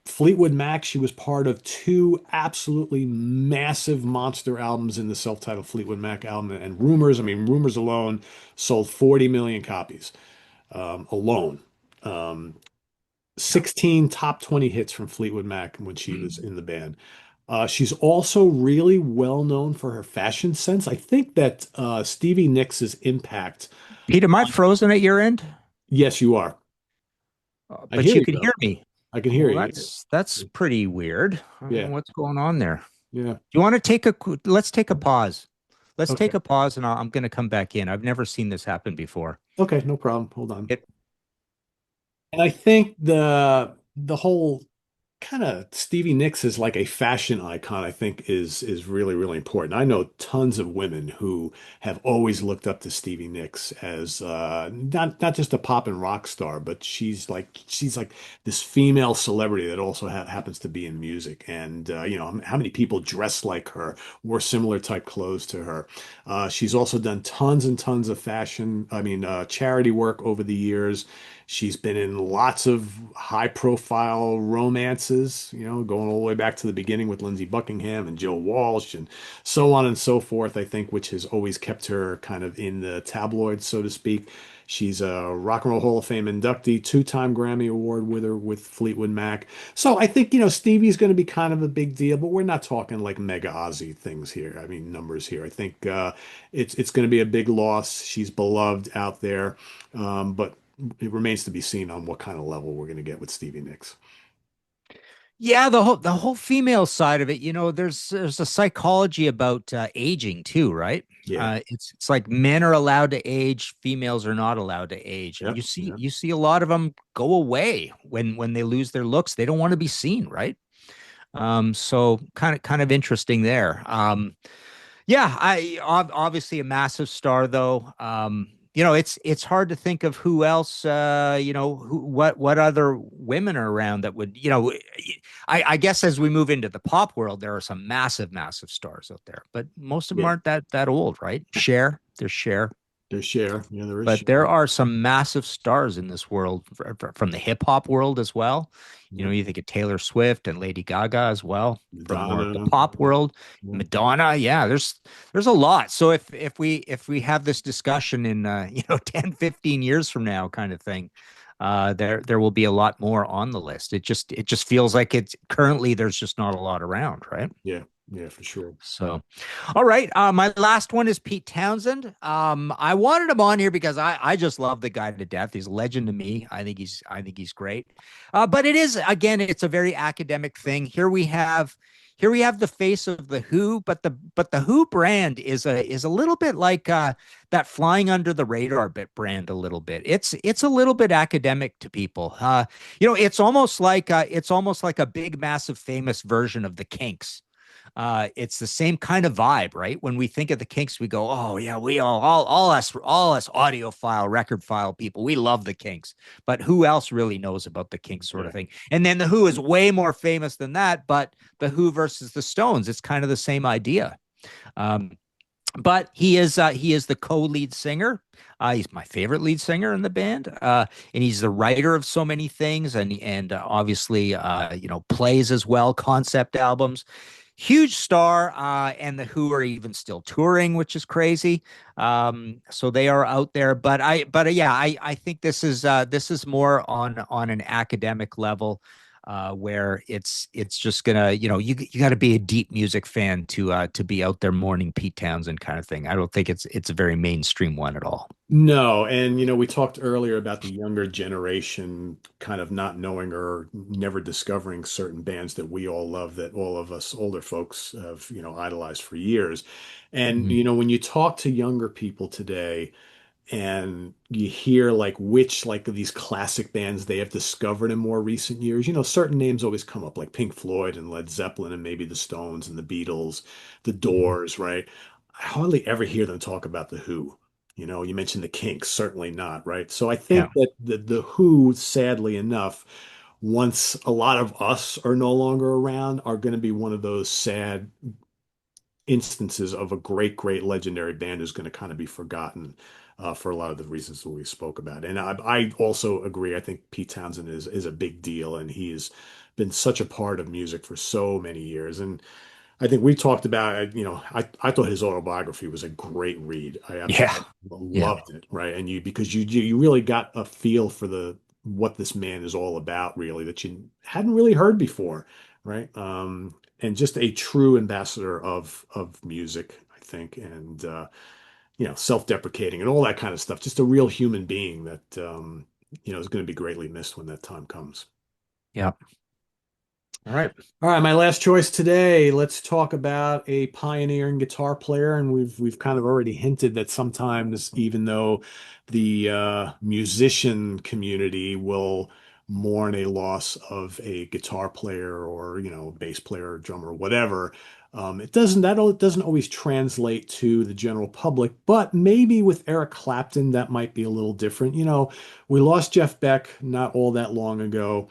Fleetwood Mac, she was part of 2 absolutely massive monster albums in the self-titled Fleetwood Mac album. And Rumors, I mean, Rumors alone sold 40 million copies alone. Um, Yep. 16 top 20 hits from Fleetwood Mac when she was Mm. in the band. She's also really well known for her fashion sense. I think that Stevie Nicks' impact. Pete, am I frozen at your end? Yes, you are. I But hear you you can hear though. me. I can hear Well, you. that's pretty weird. I don't know Yeah. what's going on there. Yeah. Do you want to let's take a pause. Let's Okay. take a pause, and I'm going to come back in. I've never seen this happen before. Okay. No problem. Hold on. It And I think the whole kind of Stevie Nicks is like a fashion icon, I think is really, really important. I know tons of women who have always looked up to Stevie Nicks as not just a pop and rock star, but she's like this female celebrity that also happens to be in music. And how many people dress like her, wore similar type clothes to her. She's also done tons and tons of fashion, I mean, charity work over the years. She's been in lots of high profile romances, going all the way back to the beginning with Lindsey Buckingham and Joe Walsh and so on and so forth, I think, which has always kept her kind of in the tabloids, so to speak. She's a Rock and Roll Hall of Fame inductee, two-time Grammy Award winner with Fleetwood Mac. So I think, Stevie's going to be kind of a big deal, but we're not talking like mega Ozzy things here. I mean, numbers here. I think it's going to be a big loss. She's beloved out there. But it remains to be seen on what kind of level we're going to get with Stevie Nicks. Yeah, the whole female side of it, there's a psychology about aging too, right? Yeah. It's like men are allowed to age, females are not allowed to age, and Yep. you see Yep. you see a lot of them go away when they lose their looks. They don't want to be seen, right? So kind of interesting there. Yeah, obviously a massive star though. It's hard to think of who else, what other women are around that would, I guess as we move into the pop world, there are some massive, massive stars out there, but most of them Yeah. aren't that old, right? There's Cher, There's Cher. Yeah, there is but Cher. there are some massive stars in this world from the hip hop world as well. Yep. You think of Taylor Swift and Lady Gaga as well from more of the Madonna. pop world. Yeah. Madonna, yeah, there's a lot. So if we have this discussion in 10, 15 years from now kind of thing, there will be a lot more on the list. It just feels like it's currently there's just not a lot around, right? Yeah. Yeah, for sure. So, all right. My last one is Pete Townsend. I wanted him on here because I just love the guy to death. He's a legend to me. I think he's great. But it is again, it's a very academic thing. Here we have the face of the Who, but the Who brand is a little bit like that flying under the radar bit brand a little bit. It's a little bit academic to people. It's almost like a big, massive, famous version of the Kinks. It's the same kind of vibe, right? When we think of the Kinks, we go, "Oh yeah, we all us audiophile, record file people, we love the Kinks." But who else really knows about the Kinks, sort Yeah. of thing? And then the Who is way more famous than that. But the Who versus the Stones, it's kind of the same idea. Um, but he is the co-lead singer. He's my favorite lead singer in the band, and he's the writer of so many things, and obviously, plays as well, concept albums. Huge star, and the Who are even still touring, which is crazy. So they are out there, but yeah, I think this is more on an academic level, where it's just gonna, you got to be a deep music fan to be out there mourning Pete Townsend kind of thing. I don't think it's a very mainstream one at all. No, and we talked earlier about the younger generation kind of not knowing or never discovering certain bands that we all love, that all of us older folks have, idolized for years. And, Mhm. when you talk to younger people today, and you hear like which like these classic bands they have discovered in more recent years. Certain names always come up like Pink Floyd and Led Zeppelin and maybe the Stones and the Beatles, the Mhm. Doors, right? I hardly ever hear them talk about the Who. You mentioned the Kinks, certainly not, right? So I Yeah. think that the Who, sadly enough, once a lot of us are no longer around, are going to be one of those sad instances of a great, great legendary band who's going to kind of be forgotten for a lot of the reasons that we spoke about. And I also agree. I think Pete Townsend is a big deal, and he's been such a part of music for so many years. And I think we talked about, I thought his autobiography was a great read. I Yeah. absolutely Yeah. loved it, right? And because you really got a feel for the what this man is all about, really, that you hadn't really heard before, right? And just a true ambassador of music, I think, and self-deprecating and all that kind of stuff. Just a real human being that is going to be greatly missed when that time comes. Yeah. All right. All right, my last choice today. Let's talk about a pioneering guitar player, and we've kind of already hinted that sometimes, even though the musician community will mourn a loss of a guitar player or, bass player, or drummer, whatever. It doesn't always translate to the general public, but maybe with Eric Clapton, that might be a little different. We lost Jeff Beck not all that long ago.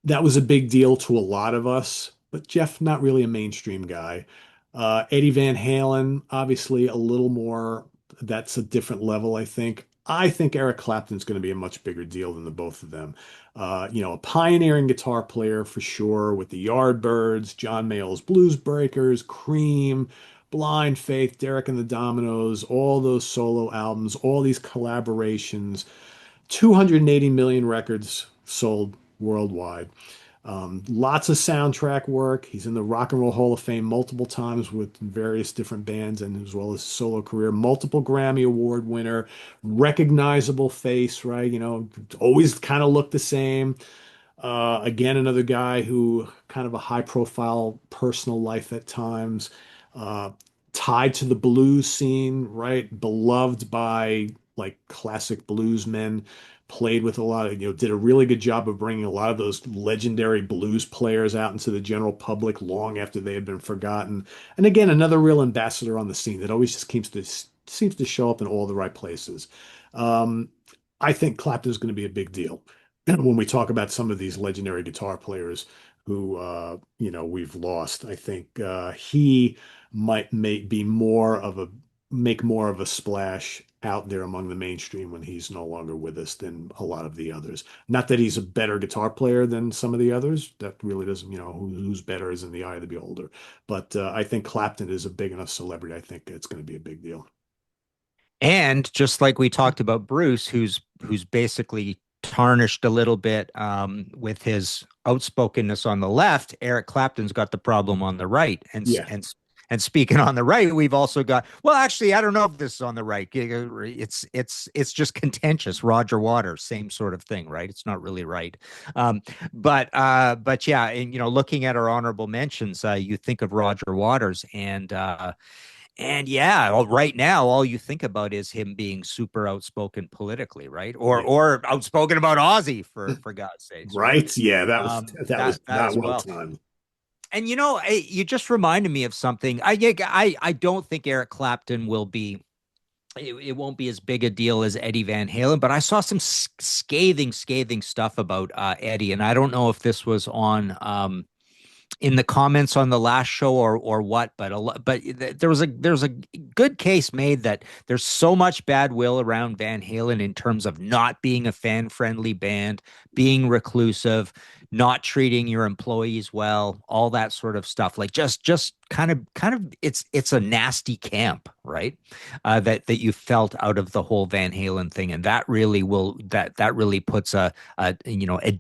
That was a big deal to a lot of us, but Jeff, not really a mainstream guy. Eddie Van Halen, obviously a little more, that's a different level, I think. I think Eric Clapton's going to be a much bigger deal than the both of them. A pioneering guitar player for sure with the Yardbirds, John Mayall's Blues Breakers, Cream, Blind Faith, Derek and the Dominoes, all those solo albums, all these collaborations, 280 million records sold worldwide. Lots of soundtrack work. He's in the Rock and Roll Hall of Fame multiple times with various different bands and as well as solo career. Multiple Grammy Award winner, recognizable face, right? Always kind of looked the same. Again, another guy who kind of a high profile personal life at times, uh, tied to the blues scene, right? Beloved by like classic bluesmen, played with a lot of, did a really good job of bringing a lot of those legendary blues players out into the general public long after they had been forgotten. And again, another real ambassador on the scene that always just seems to show up in all the right places. Um, I think Clapton is going to be a big deal when we talk about some of these legendary guitar players who we've lost. I think he might be more of a make more of a splash out there among the mainstream when he's no longer with us than a lot of the others. Not that he's a better guitar player than some of the others. That really doesn't, who's better is in the eye of the beholder. But I think Clapton is a big enough celebrity. I think it's going to be a big deal. And just like we talked about Bruce, who's basically tarnished a little bit with his outspokenness on the left, Eric Clapton's got the problem on the right. Yeah. And speaking on the right, we've also got, well, actually, I don't know if this is on the right. It's just contentious. Roger Waters, same sort of thing, right? It's not really right. Um, but yeah, and looking at our honorable mentions, you think of Roger Waters and yeah, well, right now, all you think about is him being super outspoken politically, right? Or Yeah. or outspoken about Ozzy for God's sakes, right? Right. Yeah. That was That not as well well. timed. And you just reminded me of something. I don't think Eric Clapton will be. It won't be as big a deal as Eddie Van Halen, but I saw some scathing stuff about Eddie, and I don't know if this was on in the comments on the last show or what, but there was a good case made that there's so much bad will around Van Halen in terms of not being a fan friendly band, being reclusive, not treating your employees well, all that sort of stuff. Like just kind of it's a nasty camp, right? That you felt out of the whole Van Halen thing, and that really puts a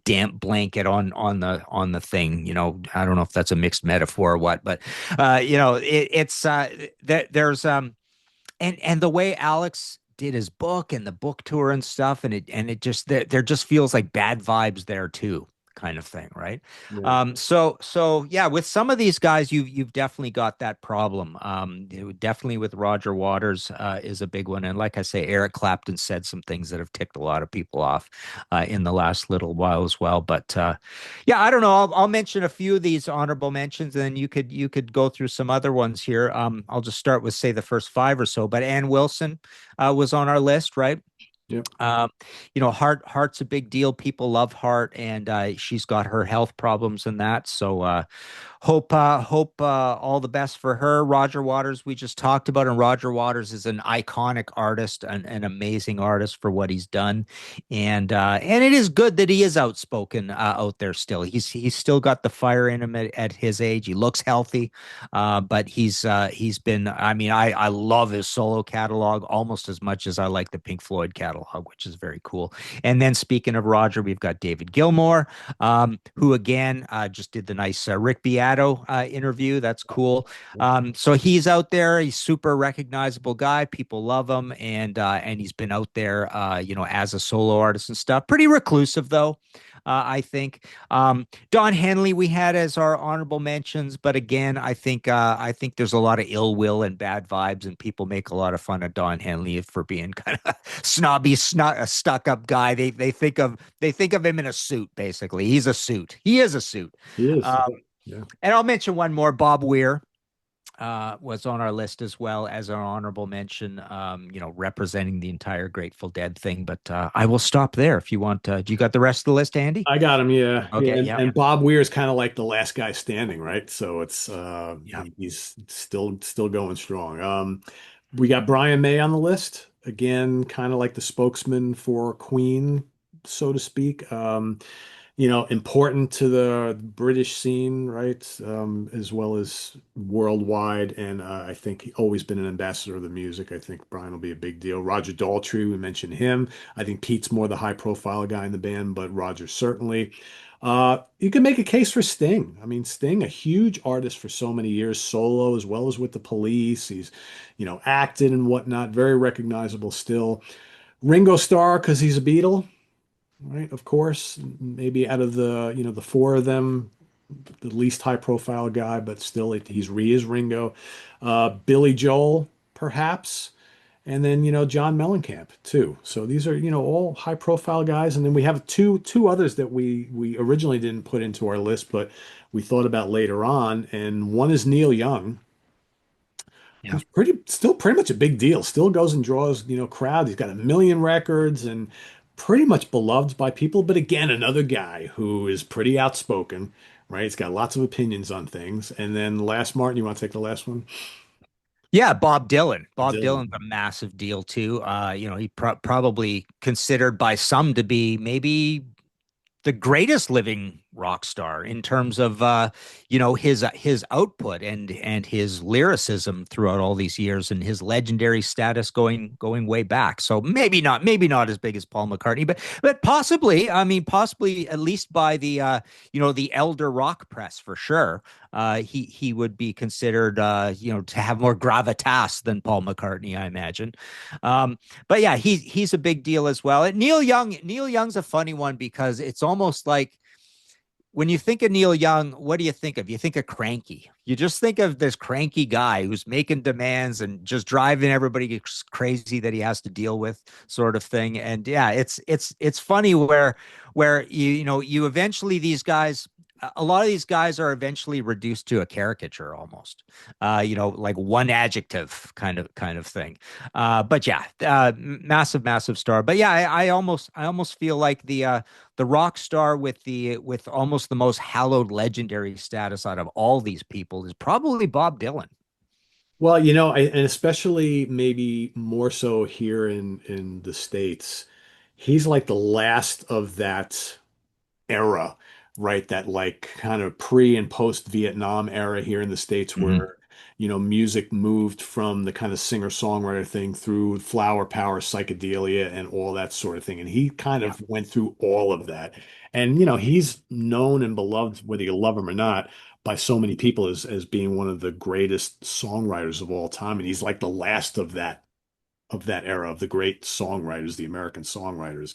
damp blanket on the thing. I don't know if that's a mixed metaphor or what, but it's there's and the way Alex did his book and the book tour and stuff, and it just there just feels like bad vibes there too, kind of thing, right? Yeah. So yeah, with some of these guys, you've definitely got that problem. Definitely with Roger Waters is a big one, and like I say, Eric Clapton said some things that have ticked a lot of people off in the last little while as well. But yeah, I don't know. I'll mention a few of these honorable mentions, and then you could go through some other ones here. I'll just start with say the first five or so. But Ann Wilson was on our list, right? Yep. Um, Heart's a big deal. People love Heart, and she's got her health problems and that. So hope all the best for her. Roger Waters, we just talked about, and Roger Waters is an iconic artist, an amazing artist for what he's done, and it is good that he is outspoken out there still. He's still got the fire in him at his age. He looks healthy, but he's been. I mean, I love his solo catalog almost as much as I like the Pink Floyd catalog, which is very cool. And then speaking of Roger, we've got David Gilmour, who again just did the nice Rick Beato interview. That's cool. So he's out there. He's super recognizable guy. People love him, and he's been out there, as a solo artist and stuff. Pretty reclusive though. I think Don Henley we had as our honorable mentions, but again, I think there's a lot of ill will and bad vibes, and people make a lot of fun of Don Henley for being kind of snobby, a stuck-up guy. They think of him in a suit. Basically, he's a suit. He is a suit. He is. Um, Yeah. and I'll mention one more. Bob Weir was on our list as well as an honorable mention. Representing the entire Grateful Dead thing. But I will stop there if you want. Do you got the rest of the list, Andy? I got him. Yeah. Yeah. Okay. And, Yeah. and Bob Weir is kind of like the last guy standing, right? So it's Yeah. he's still going strong. We got Brian May on the list again, kind of like the spokesman for Queen, so to speak. Important to the British scene, right? As well as worldwide. And I think he's always been an ambassador of the music. I think Brian will be a big deal. Roger Daltrey, we mentioned him. I think Pete's more the high profile guy in the band, but Roger certainly. You can make a case for Sting. I mean, Sting, a huge artist for so many years, solo as well as with the Police. He's, acted and whatnot, very recognizable still. Ringo Starr, because he's a Beatle, right? Of course, maybe out of the four of them, the least high profile guy, but still he is Ringo. Billy Joel, perhaps, and then John Mellencamp too. So these are all high profile guys, and then we have two others that we originally didn't put into our list, but we thought about later on, and one is Neil Young, Yeah. who's still pretty much a big deal. Still goes and draws, crowds. He's got a million records and pretty much beloved by people. But again, another guy who is pretty outspoken, right? He's got lots of opinions on things. And then last, Martin, you want to take the last one? Yeah, Bob Dylan. Bob Dylan. Dylan's a massive deal too. He probably considered by some to be maybe the greatest living rock star in terms of his output and his lyricism throughout all these years and his legendary status going way back. So maybe not as big as Paul McCartney, but possibly. I mean, possibly at least by the elder rock press for sure. He would be considered to have more gravitas than Paul McCartney, I imagine. But yeah, he's a big deal as well. And Neil Young's a funny one because it's almost like when you think of Neil Young, what do you think of? You think of cranky. You just think of this cranky guy who's making demands and just driving everybody crazy that he has to deal with, sort of thing. And yeah, it's funny where you eventually these guys. A lot of these guys are eventually reduced to a caricature almost, like one adjective kind of thing. But yeah, massive star. But yeah, I almost feel like the rock star with almost the most hallowed legendary status out of all these people is probably Bob Dylan. Well, and especially maybe more so here in the States, he's like the last of that era, right? That like kind of pre and post Vietnam era here in the States Mhm. where, music moved from the kind of singer-songwriter thing through flower power, psychedelia, and all that sort of thing. And he kind Yeah, of went through all of that. And, he's known and beloved, whether you love him or not, by so many people as being one of the greatest songwriters of all time. And he's like the last of that era of the great songwriters, the American songwriters.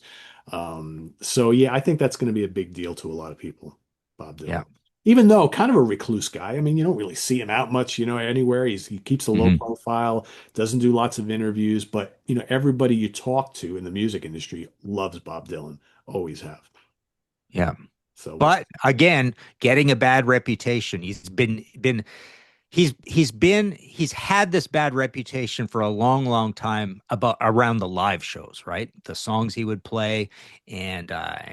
So yeah, I think that's going to be a big deal to a lot of people, Bob yeah. Dylan. Even though kind of a recluse guy. I mean, you don't really see him out much, anywhere. He keeps a low Mhm. profile, doesn't do lots of interviews, but everybody you talk to in the music industry loves Bob Dylan. Always have. Yeah. So we'll But again, getting a bad reputation. He's had this bad reputation for a long time about around the live shows, right? The songs he would play and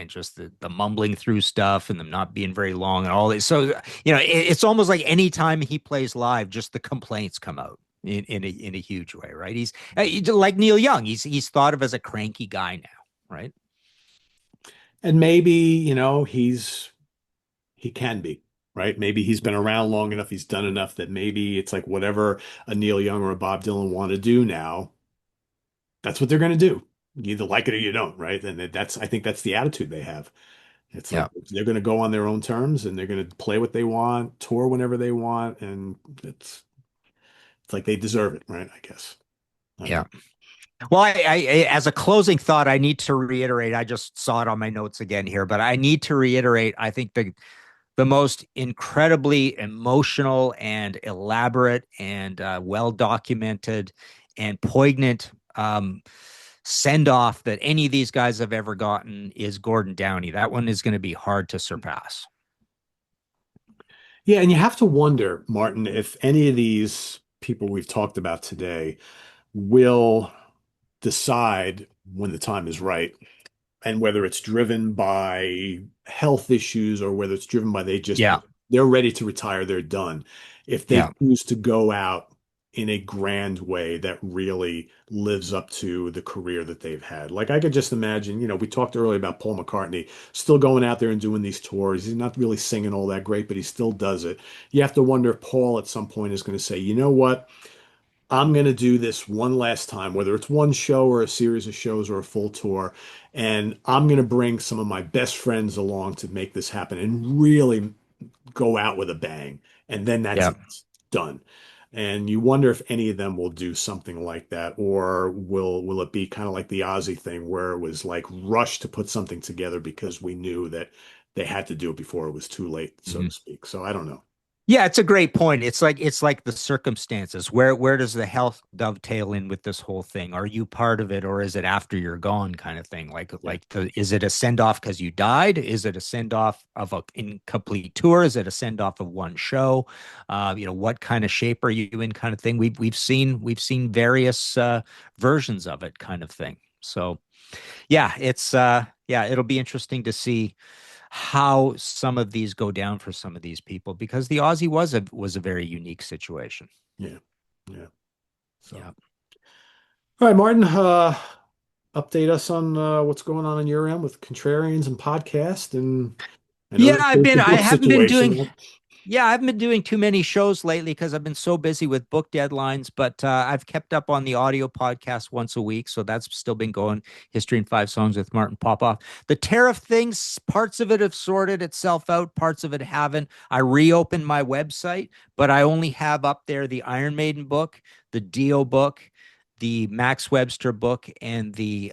just the mumbling through stuff and them not being very long and all this. So, it's almost like anytime he plays live, just the complaints come out in a huge way, right? He's like Neil Young. He's thought of as a cranky guy now, right? and maybe, he can be, right? Maybe he's been around long enough, he's done enough that maybe it's like whatever a Neil Young or a Bob Dylan want to do now, that's what they're going to do. You either like it or you don't, right? And I think that's the attitude they have. It's like Yeah, they're going to go on their own terms and they're going to play what they want, tour whenever they want, and it's like they deserve it, right? I guess. I don't yeah. know. Well, as a closing thought, I need to reiterate. I just saw it on my notes again here, but I need to reiterate. I think the most incredibly emotional and elaborate and well documented and poignant send off that any of these guys have ever gotten is Gordon Downey. That one is going to be hard to surpass. Yeah, and you have to wonder, Martin, if any of these people we've talked about today will decide when the time is right, and whether it's driven by health issues or whether it's driven by Yeah, they're ready to retire, they're done. If they yeah, choose to go out in a grand way that really lives up to the career that they've had. Like I could just imagine, we talked earlier about Paul McCartney still going out there and doing these tours. He's not really singing all that great, but he still does it. You have to wonder if Paul at some point is going to say, you know what? I'm going to do this one last time, whether it's one show or a series of shows or a full tour. And I'm going to bring some of my best friends along to make this happen and really go out with a bang. And then that's yeah. it. It's done. And you wonder if any of them will do something like that, or will it be kind of like the Ozzy thing where it was like rushed to put something together because we knew that they had to do it before it was too late, so Mhm. to speak. So I don't know. Yeah, it's a great point. It's like the circumstances. Where does the health dovetail in with this whole thing? Are you part of it, or is it after you're gone kind of thing? Yeah. Is it a send off because you died? Is it a send off of a incomplete tour? Is it a send off of one show? What kind of shape are you in kind of thing? We've seen various versions of it kind of thing. So yeah, it'll be interesting to see how some of these go down for some of these people because the Aussie was a very unique situation. Yeah. Yeah. So. Yeah. All right, Martin, update us on what's going on your end with Contrarians and podcast. And I know Yeah, that there's the I book haven't been doing situation. Yeah, I haven't been doing too many shows lately because I've been so busy with book deadlines, but I've kept up on the audio podcast once a week. So that's still been going. History in 5 Songs with Martin Popoff. The tariff things, parts of it have sorted itself out, parts of it haven't. I reopened my website, but I only have up there the Iron Maiden book, the Dio book, the Max Webster book, and the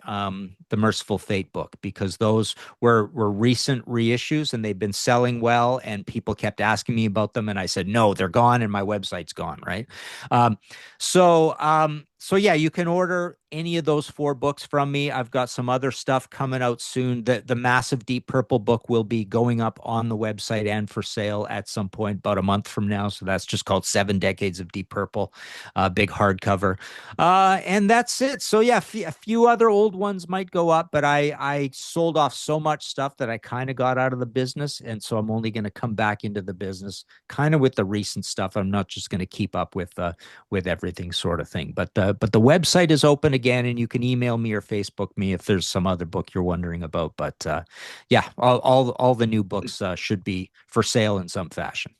Merciful Fate book because those were recent reissues and they've been selling well and people kept asking me about them and I said no, they're gone and my website's gone, right? um, so yeah, you can order any of those 4 books from me. I've got some other stuff coming out soon. The massive Deep Purple book will be going up on the website and for sale at some point about a month from now, so that's just called 7 Decades of Deep Purple, big hardcover. And that's it. So yeah, a few other old ones might go up, but I sold off so much stuff that I kind of got out of the business, and so I'm only going to come back into the business kind of with the recent stuff. I'm not just going to keep up with everything sort of thing. But the website is open again, and you can email me or Facebook me if there's some other book you're wondering about. But yeah, all the new books should be for sale in some fashion.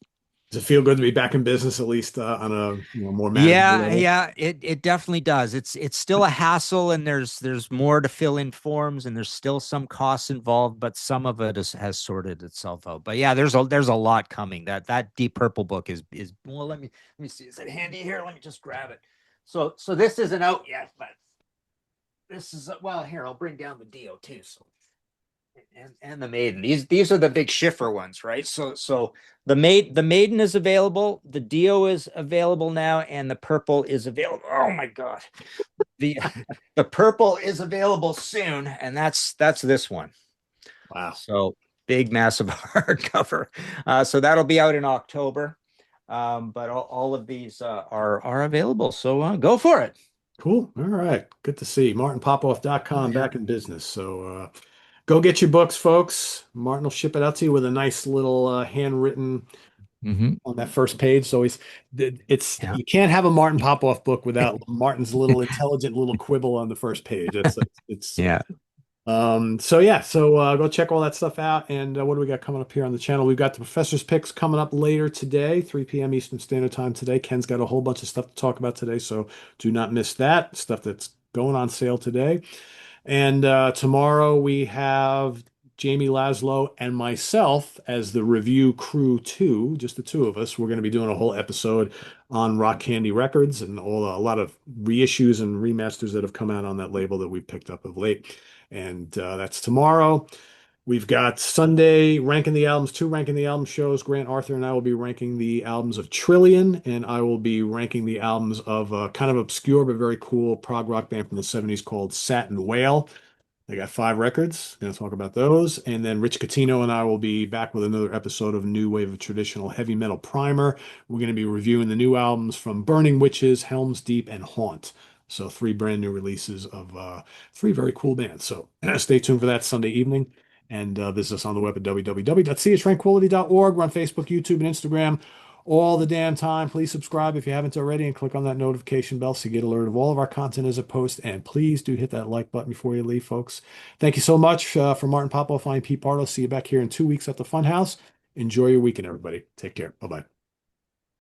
Does it feel good to be back in business, at least on a more manageable Yeah, level? yeah, it definitely does. It's still a hassle, and there's more to fill in forms, and there's still some costs involved, but some of it has sorted itself out. But yeah, there's a lot coming. That Deep Purple book is well. Let me see. Is it handy here? Let me just grab it. So this isn't out yet, but this is well here. I'll bring down the Dio too. So and the maiden. These are the big Schiffer ones, right? So the maiden is available, the Dio is available now, and the purple is available. Oh my god. The the purple is available soon, and that's this one. Wow. So big massive hardcover. So that'll be out in October. But all of these are available. So go for it. Cool. All right. Good to see. Oh MartinPopoff.com yeah. back in business. So go get your books, folks. Martin will ship it out to you with a nice little handwritten Hmm. on that first page. So it's Yeah. you can't have a Martin Popoff book without Martin's little intelligent little quibble on the first page. It's Yeah. so yeah, so go check all that stuff out. And what do we got coming up here on the channel? We've got the Professor's Picks coming up later today, 3 p.m. Eastern Standard Time today. Ken's got a whole bunch of stuff to talk about today, so do not miss that stuff that's going on sale today. And tomorrow we have Jamie Laszlo and myself as the review crew two, just the two of us. We're going to be doing a whole episode on Rock Candy Records and a lot of reissues and remasters that have come out on that label that we picked up of late. And that's tomorrow. We've got Sunday ranking the albums, two ranking the album shows. Grant Arthur and I will be ranking the albums of Trillion, and I will be ranking the albums of a kind of obscure but very cool prog rock band from the 70s called Satin Whale. They got five records. Going to talk about those. And then Rich Catino and I will be back with another episode of New Wave of Traditional Heavy Metal Primer. We're going to be reviewing the new albums from Burning Witches, Helm's Deep, and Haunt. So three brand new releases of three very cool bands. So stay tuned for that Sunday evening. And visit us on the web at www.seatranquility.org. We're on Facebook, YouTube, and Instagram all the damn time. Please subscribe if you haven't already and click on that notification bell so you get alert of all of our content as a post. And please do hit that like button before you leave, folks. Thank you so much for Martin Popoff. I'm Pete Pardo. See you back here in 2 weeks at the Funhouse. Enjoy your weekend, everybody. Take care. Bye bye.